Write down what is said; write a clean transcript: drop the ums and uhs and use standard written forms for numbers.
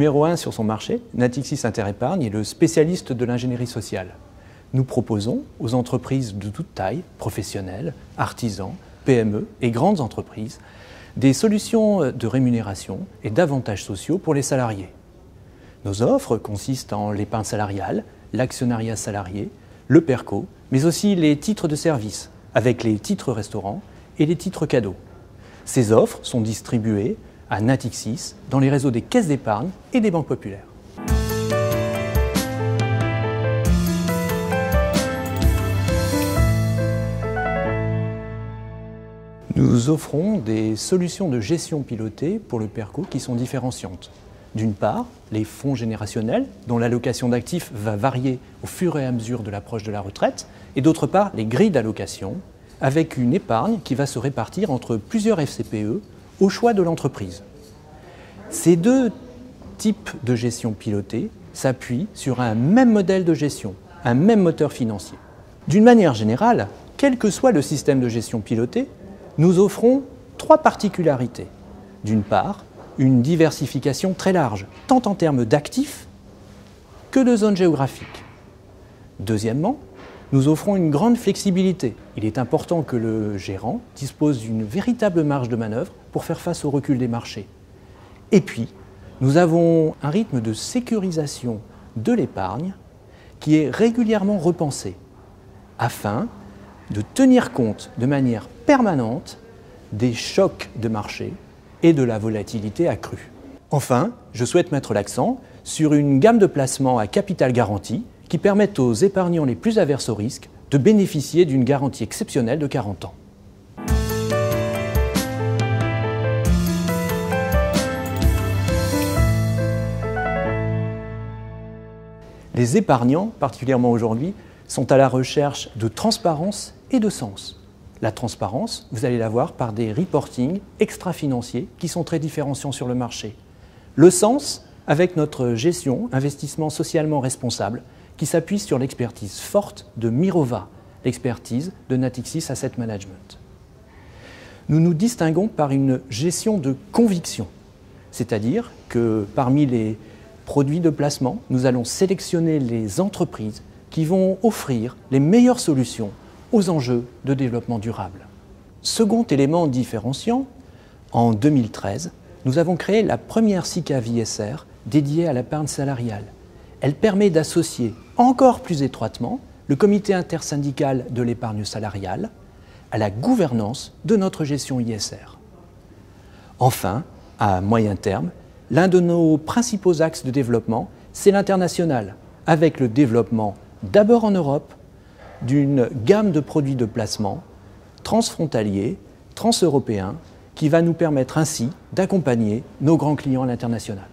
Numéro 1 sur son marché, Natixis Interépargne est le spécialiste de l'ingénierie sociale. Nous proposons aux entreprises de toute taille, professionnelles, artisans, PME et grandes entreprises, des solutions de rémunération et d'avantages sociaux pour les salariés. Nos offres consistent en l'épargne salariale, l'actionnariat salarié, le PERCO, mais aussi les titres de service, avec les titres restaurants et les titres cadeaux. Ces offres sont distribuées à Natixis dans les réseaux des caisses d'épargne et des banques populaires. Nous offrons des solutions de gestion pilotée pour le PERCO qui sont différenciantes. D'une part, les fonds générationnels, dont l'allocation d'actifs va varier au fur et à mesure de l'approche de la retraite, et d'autre part, les grilles d'allocation, avec une épargne qui va se répartir entre plusieurs FCPE au choix de l'entreprise. Ces deux types de gestion pilotée s'appuient sur un même modèle de gestion, un même moteur financier. D'une manière générale, quel que soit le système de gestion pilotée, nous offrons trois particularités. D'une part, une diversification très large, tant en termes d'actifs que de zones géographiques. Deuxièmement, nous offrons une grande flexibilité. Il est important que le gérant dispose d'une véritable marge de manœuvre pour faire face au recul des marchés. Et puis, nous avons un rythme de sécurisation de l'épargne qui est régulièrement repensé afin de tenir compte de manière permanente des chocs de marché et de la volatilité accrue. Enfin, je souhaite mettre l'accent sur une gamme de placements à capital garanti qui permettent aux épargnants les plus averses au risque de bénéficier d'une garantie exceptionnelle de 40 ans. Les épargnants, particulièrement aujourd'hui, sont à la recherche de transparence et de sens. La transparence, vous allez la voir par des reportings extra-financiers qui sont très différenciants sur le marché. Le sens, avec notre gestion, investissement socialement responsable, qui s'appuie sur l'expertise forte de Mirova, l'expertise de Natixis Asset Management. Nous nous distinguons par une gestion de conviction, c'est-à-dire que parmi les produits de placement, nous allons sélectionner les entreprises qui vont offrir les meilleures solutions aux enjeux de développement durable. Second élément différenciant, en 2013, nous avons créé la première SICAV ISR dédiée à l'épargne salariale. Elle permet d'associer encore plus étroitement le comité intersyndical de l'épargne salariale à la gouvernance de notre gestion ISR. Enfin, à moyen terme, l'un de nos principaux axes de développement, c'est l'international, avec le développement d'abord en Europe, d'une gamme de produits de placement transfrontaliers, transeuropéens, qui va nous permettre ainsi d'accompagner nos grands clients à l'international.